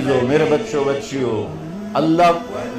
चीज़ों, मेरे बच्चों बच्चियों, अल्लाह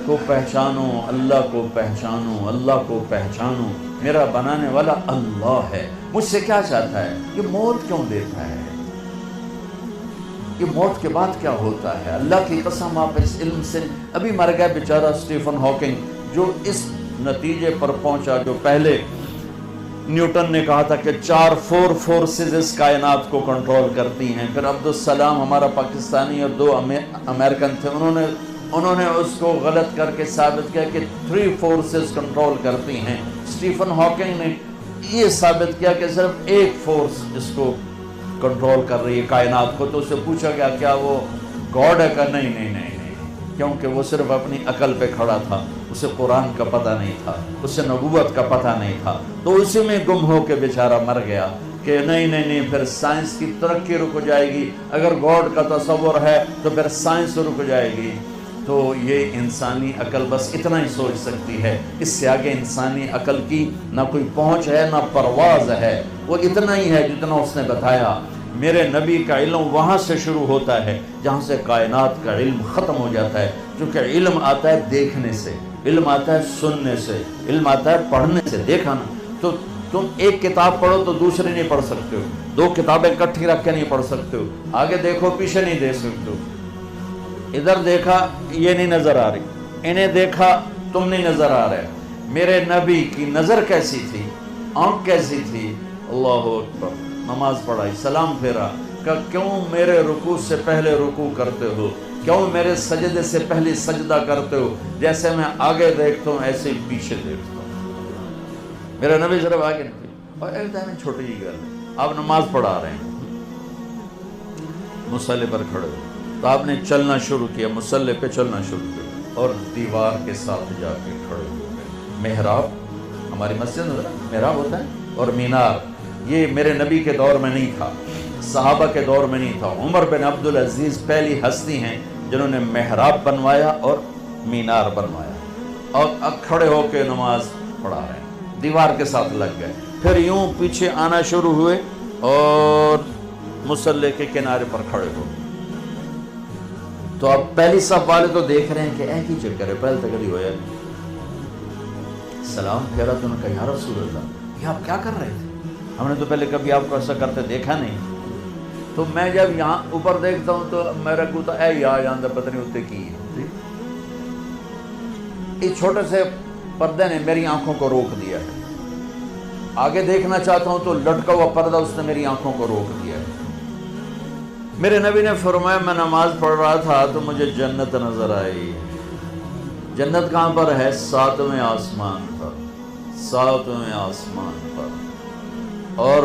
को पहचानो, अल्लाह को पहचानो, अल्लाह को पहचानो। मेरा बनाने वाला अल्लाह है। मुझसे क्या चाहता है? ये मौत क्यों देता है? ये मौत के बाद क्या होता है? अल्लाह की कसम, आप इस इल्म से अभी मर गया बेचारा स्टीफन हॉकिंग, जो इस नतीजे पर पहुंचा जो पहले न्यूटन ने कहा था कि 4 फोर्सेस इस कायनात को कंट्रोल करती हैं। फिर अब्दुल सलाम हमारा पाकिस्तानी और 2 अमेरिकन थे, उन्होंने उसको गलत करके साबित किया कि 3 फोर्सेस कंट्रोल करती हैं। स्टीफन हॉकिंग ने ये साबित किया कि सिर्फ एक फोर्स इसको कंट्रोल कर रही है कायनात को। तो उससे पूछा गया क्या वो गॉड है? का नहीं, क्योंकि वो सिर्फ अपनी अकल पे खड़ा था, उसे कुरान का पता नहीं था, उसे नबूवत का पता नहीं था। तो उसी में गुम हो के बेचारा मर गया कि नहीं, फिर साइंस की तरक्की रुक जाएगी, अगर गॉड का तस्वुर है तो फिर साइंस रुक जाएगी। तो ये इंसानी अकल बस इतना ही सोच सकती है, इससे आगे इंसानी अकल की ना कोई पहुंच है ना परवाज है। वो इतना ही है जितना उसने बताया। मेरे नबी का इल्म वहाँ से शुरू होता है जहाँ से कायनात का इल्म ख़त्म हो जाता है, क्योंकि इल्म आता है देखने से, इल्म आता है सुनने से, इल्म आता है पढ़ने से। देखा ना, तो तुम एक किताब पढ़ो तो दूसरी नहीं पढ़ सकते हो, 2 किताबें इकट्ठी रख के नहीं पढ़ सकते हो, आगे देखो पीछे नहीं देख सकते हो। इधर देखा ये नहीं नजर आ रही, इन्हें देखा तुम नहीं नजर आ रहे। मेरे नबी की नजर कैसी थी, आंख कैसी थी? अल्लाहु अकबर। नमाज पढ़ाई, सलाम फेरा का क्यों मेरे रुकू से पहले रुकू करते हो, क्यों मेरे सजदे से पहले सजदा करते हो? जैसे मैं आगे देखता हूँ ऐसे ही पीछे देखता हूँ। मेरा नबी सिर्फ आगे नहीं। और एक टाइम छोटी ही गल, आप नमाज पढ़ा रहे हैं, मुसल्ले पर खड़े हो, तो आपने चलना शुरू किया, मुसल्ले पे चलना शुरू किया और दीवार के साथ जाके खड़े हो गए। मेहराब, हमारी मस्जिद में मेहराब होता है, और मीनार, ये मेरे नबी के दौर में नहीं था, सहाबा के दौर में नहीं था। उमर बिन अब्दुल अजीज़ पहली हस्ती हैं जिन्होंने मेहराब बनवाया और मीनार बनवाया, और अब खड़े होकर नमाज पढ़ा रहे हैं, दीवार के साथ लग गए। फिर यूं पीछे आना शुरू हुए और मुसल्ले के किनारे पर खड़े हो। तो अब पहली सफ वाले तो देख रहे हैं कि एक ही चक्कर है, पहले तक नहीं होया। सलाम फेरा तो उन्होंने कहा, या रसूल अल्लाह, ये आप क्या कर रहे थे? हमने तो पहले कभी आपको ऐसा करते देखा नहीं। तो मैं जब यहाँ ऊपर देखता हूँ तो मेरे को तो याद पता नहीं होते की है। इस छोटे से पर्दे ने मेरी आंखों को रोक दिया है। आगे देखना चाहता हूँ तो लटका हुआ पर्दा उसने मेरी आंखों को रोक दिया है। मेरे नबी ने फरमाया, मैं नमाज पढ़ रहा था तो मुझे जन्नत नजर आई। जन्नत कहाँ पर है? 7वें आसमान पर, 7वें आसमान पर। और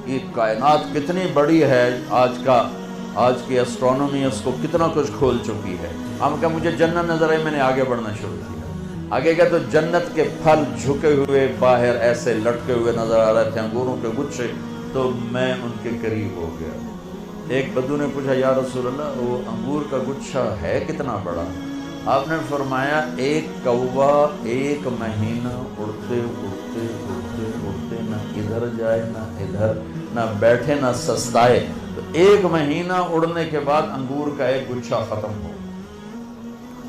ये कायनात कितनी बड़ी है, आज की एस्ट्रोनॉमी उसको कितना कुछ खोल चुकी है। हम क्या, मुझे जन्नत नजर आई, मैंने आगे बढ़ना शुरू किया। आगे क्या, तो जन्नत के फल झुके हुए बाहर ऐसे लटके हुए नजर आ रहे थे, अंगूरों के गुच्छे। तो मैं उनके करीब हो गया। एक बद्दू ने पूछा, या रसूल अल्लाह, वो अंगूर का गुच्छा है कितना बड़ा? आपने फरमाया, एक कौवा 1 महीना उड़ते उड़ते उड़ते उड़ते ना इधर जाए ना इधर, ना बैठे ना सस्ताए, तो 1 महीना उड़ने के बाद अंगूर का एक गुच्छा खत्म हो।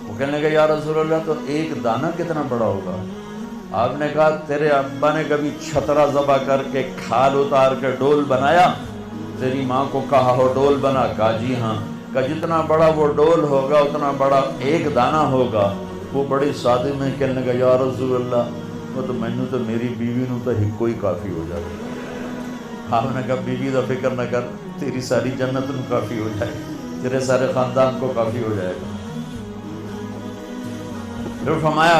वो कहने लगा, या रसूल अल्लाह, तो एक दाना कितना बड़ा होगा? आपने कहा, तेरे अब्बा ने कभी छतरा ज़बा करके खाल उतार के डोल बनाया? तेरी माँ को कहा हो डोल बना? कहा जी हाँ। का जितना बड़ा वो डोल होगा उतना बड़ा एक दाना होगा। वो बड़ी सादे में कहने लगा, या रसूल अल्लाह, वो तो मैनू तो मेरी बीवी नू तो हिको ही काफ़ी हो जाएगा। आपने कहा, बीवी का फिक्र न कर, तेरी सारी जन्नत नू काफ़ी हो जाएगी, तेरे सारे ख़ानदान को काफ़ी हो जाएगा। फिर फरमाया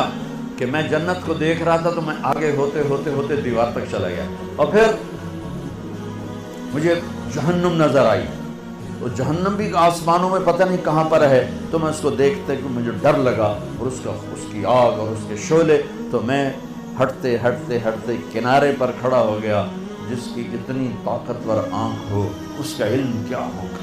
कि मैं जन्नत को देख रहा था तो मैं आगे होते होते होते दीवार तक चला गया, और फिर मुझे जहन्नुम नज़र आई। तो जहन्नम भी आसमानों में पता नहीं कहाँ पर है। तो मैं उसको देखते कि मुझे डर लगा, और उसकी आग और उसके शोले। तो मैं हटते हटते हटते किनारे पर खड़ा हो गया। जिसकी इतनी ताकतवर आँख हो उसका इल्म क्या होगा।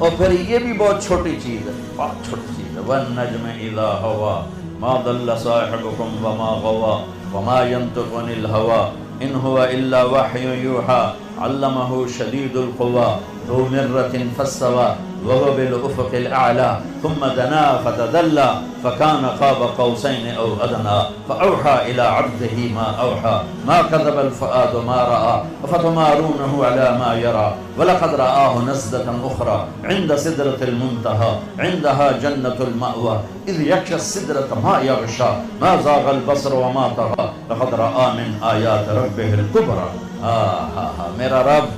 और फिर ये भी बहुत छोटी चीज़ है, बहुत छोटी चीज़ है। वन नज्म इज़ा हवा मा दल्ल साहिबुकुम वमा गवा वमा यंतिकु अनिल हवा इन हुवा इल्ला वह्युन यूहा अल्लमहु शदीदुल क़ुवा ज़ू मिर्रतिन फस्तवा وهو بالأفق الأعلى ثم دنا فتدلى فكان قاب قوسين أو أدنى فأوحى إلى عبده ما أوحى ما كذب الفؤاد ما رأى أفتمارونه على ما يرى ولقد رآه نزلة أخرى عند سدرة المنتهى عندها جنة المأوى إذ يغشى السدرة ما يغشى ما زاغ البصر وما طغى لقد رأى من آيات ربه الكبرى. میرا رب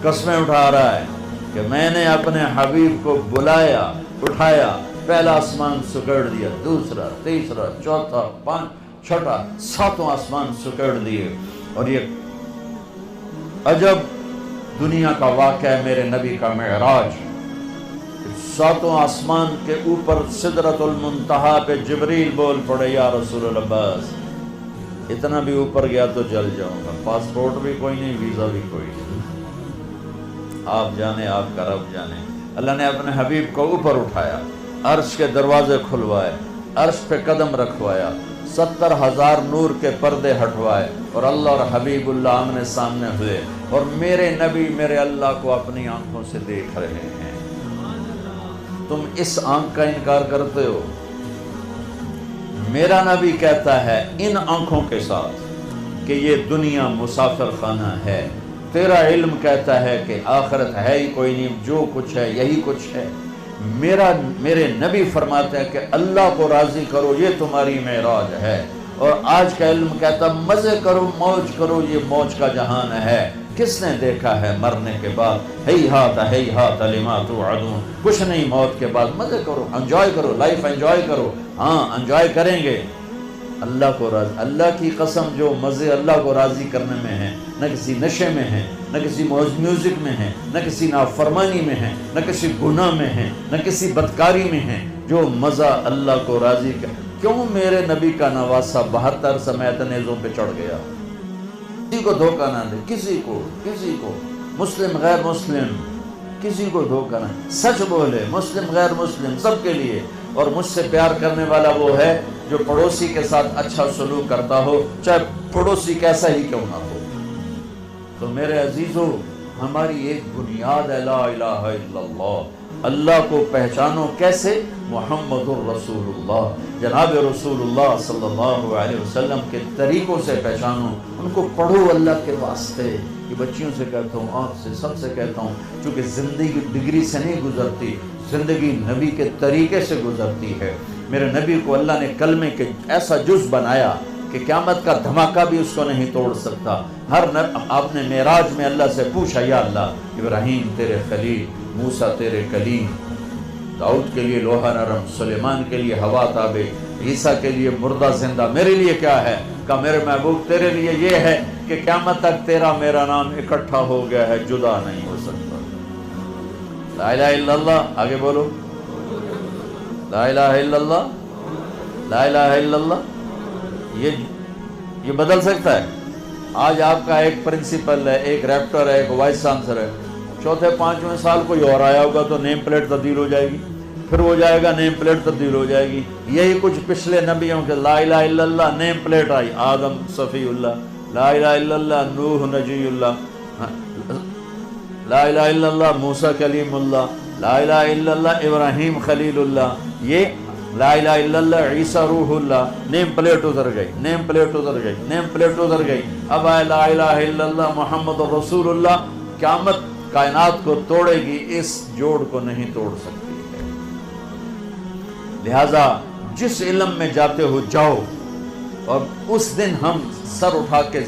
قسمیں اٹھا رہا ہے کہ میں نے اپنے حبیب کو بلایا، اٹھایا، پہلا آسمان سکڑ دیا، دوسرا، تیسرا، چوتھا، چھٹا، ساتواں آسمان سکڑ دیے. اور یہ عجب دنیا کا واقعہ ہے میرے نبی کا معراج. ساتواں آسمان کے اوپر سدرۃ المنتہا پہ جبریل بول پڑے یا رسول اللہ بس اتنا بھی اوپر گیا تو جل جاؤں گا، پاسپورٹ بھی کوئی نہیں، ویزا بھی کوئی نہیں، آپ جانے، آپ کا رب جانے. اللہ نے اپنے حبیب کو اوپر اٹھایا، عرش کے دروازے کھلوائے، عرش پہ قدم رکھوایا، 70,000 نور کے پردے ہٹوائے اور اللہ اور حبیب اللہ آمنے سامنے ہوئے اور میرے نبی میرے اللہ کو اپنی آنکھوں سے دیکھ رہے ہیں. تم اس آنکھ کا انکار کرتے ہو. میرا نبی کہتا ہے ان آنکھوں کے ساتھ کہ یہ دنیا مسافر خانہ ہے. تیرا علم کہتا ہے کہ آخرت ہے ہی کوئی نہیں، جو کچھ ہے یہی کچھ ہے. میرے نبی فرماتے ہیں کہ اللہ کو راضی کرو، یہ تمہاری معراج ہے. اور آج کا علم کہتا مزے کرو، موج کرو، یہ موج کا جہان ہے. کس نے دیکھا ہے مرنے کے بعد ہیہات لما توعدون، کچھ نہیں موت کے بعد. مزے کرو، انجوائے کرو، لائف انجوائے کرو. ہاں انجوائے کریں گے. اللہ کو راضی، اللہ کی قسم جو مزے اللہ کو راضی کرنے میں ہیں، نہ کسی نشے میں ہیں، نہ کسی میوزک میں ہیں، نہ کسی نافرمانی میں ہیں، نہ کسی گناہ میں ہیں، نہ کسی بدکاری میں ہیں. جو مزہ اللہ کو راضی کر. کیوں میرے نبی کا نواسہ 72 سمیت نیزوں پہ چڑھ گیا؟ کسی کو دھوکہ نہ دے، کسی کو مسلم غیر مسلم کسی کو دھوکہ نہ، سچ بولے، مسلم غیر مسلم سب کے لیے. اور مجھ سے پیار کرنے والا وہ ہے جو پڑوسی کے ساتھ اچھا سلوک کرتا ہو، چاہے پڑوسی کیسا ہی کیوں نہ ہو. تو میرے عزیزو، ہماری ایک بنیاد ہے لا الہ الا اللہ. اللہ کو پہچانو کیسے؟ محمد الرسول اللہ، جناب رسول اللہ صلی اللہ علیہ وسلم کے طریقوں سے پہچانو. ان کو پڑھو اللہ کے واسطے. یہ بچیوں سے کہتا ہوں، آپ سے، سب سے کہتا ہوں، چونکہ زندگی ڈگری سے نہیں گزرتی، زندگی نبی کے طریقے سے گزرتی ہے. میرے نبی کو اللہ نے کلمے کے ایسا جز بنایا کہ قیامت کا دھماکہ بھی اس کو نہیں توڑ سکتا. آپ نے معراج میں اللہ سے پوچھا یا اللہ، ابراہیم تیرے خلیل، موسیٰ تیرے کلیم، داؤد کے لیے لوہا نرم، سلیمان کے لیے ہوا تابع، عیسیٰ کے لیے مردہ زندہ، میرے لیے کیا ہے؟ کہا میرے محبوب تیرے لیے یہ ہے کہ قیامت تک تیرا میرا نام اکٹھا ہو گیا ہے، جدا نہیں ہو سکتا. لا الہ الا اللہ، آگے بولو، لا الہ الا اللہ، لا الہ الا اللہ. یہ بدل سکتا ہے. آج آپ کا ایک پرنسپل ہے، ایک ریپٹر ہے، ایک وائس چانسلر ہے، چوتھے 5ویں سال کوئی اور آیا ہوگا تو نیم پلیٹ تبدیل ہو جائے گی، پھر وہ جائے گا نیم پلیٹ تبدیل ہو جائے گی. یہی کچھ پچھلے نبیوں کے لا الہ الا اللہ نیم پلیٹ آئی، آدم صفی اللہ، لا الہ الا اللہ نوح نجی اللہ، لا الہ الا اللہ موسیٰ کلیم اللہ، لا الہ الا اللہ ابراہیم خلیل اللہ. یہ لا الہ الا اللہ عیسیٰ روح اللہ. نیم پلیٹ ادھر گئی، نیم پلیٹ ادھر گئی، نیم پلیٹ ادھر گئی. اب آئے لا الہ الا اللہ محمد رسول اللہ. قیامت کائنات کو توڑے گی، اس جوڑ کو نہیں توڑ سکتی ہے. لہذا جس علم میں جاتے ہو جاؤ، اور اس دن ہم سر اٹھا کے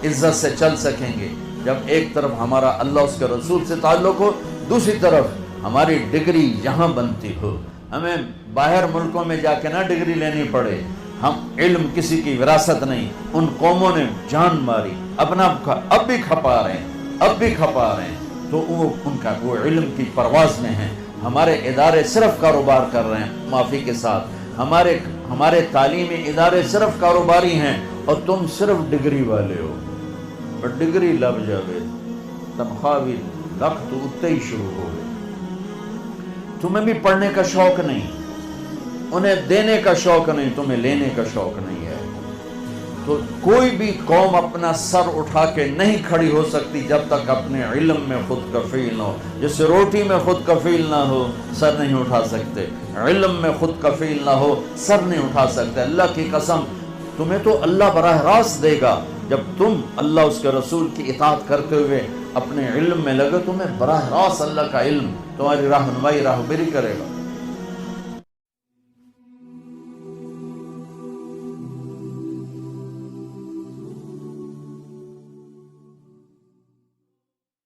عزت سے چل سکیں گے جب ایک طرف ہمارا اللہ اس کے رسول سے تعلق ہو، دوسری طرف ہماری ڈگری یہاں بنتی ہو. ہمیں باہر ملکوں میں جا کے نہ ڈگری لینی پڑے. ہم علم کسی کی وراثت نہیں. ان قوموں نے جان ماری، اپنا اب بھی کھپا رہے ہیں، تو وہ علم کی پرواز میں ہیں. ہمارے ادارے صرف کاروبار کر رہے ہیں معافی کے ساتھ. ہمارے تعلیمی ادارے صرف کاروباری ہیں اور تم صرف ڈگری والے ہو. ڈگری لب جاوے تنخواہ بھی لکھ تو اتنے ہی شروع ہو گئے. تمہیں بھی پڑھنے کا شوق نہیں، انہیں دینے کا شوق نہیں، تمہیں لینے کا شوق نہیں ہے. تو کوئی بھی قوم اپنا سر اٹھا کے نہیں کھڑی ہو سکتی جب تک اپنے علم میں خود کفیل نہ ہو. جس روٹی میں خود کفیل نہ ہو سر نہیں اٹھا سکتے, علم میں خود کفیل نہ ہو سر نہیں اٹھا سکتے. اللہ کی قسم تمہیں تو اللہ براہ راست دے گا جب تم اللہ اس کے رسول کی اطاعت کرتے ہوئے اپنے علم میں لگے, تمہیں براہ راست اللہ کا علم تمہاری رہنمائی راہبری کرے گا.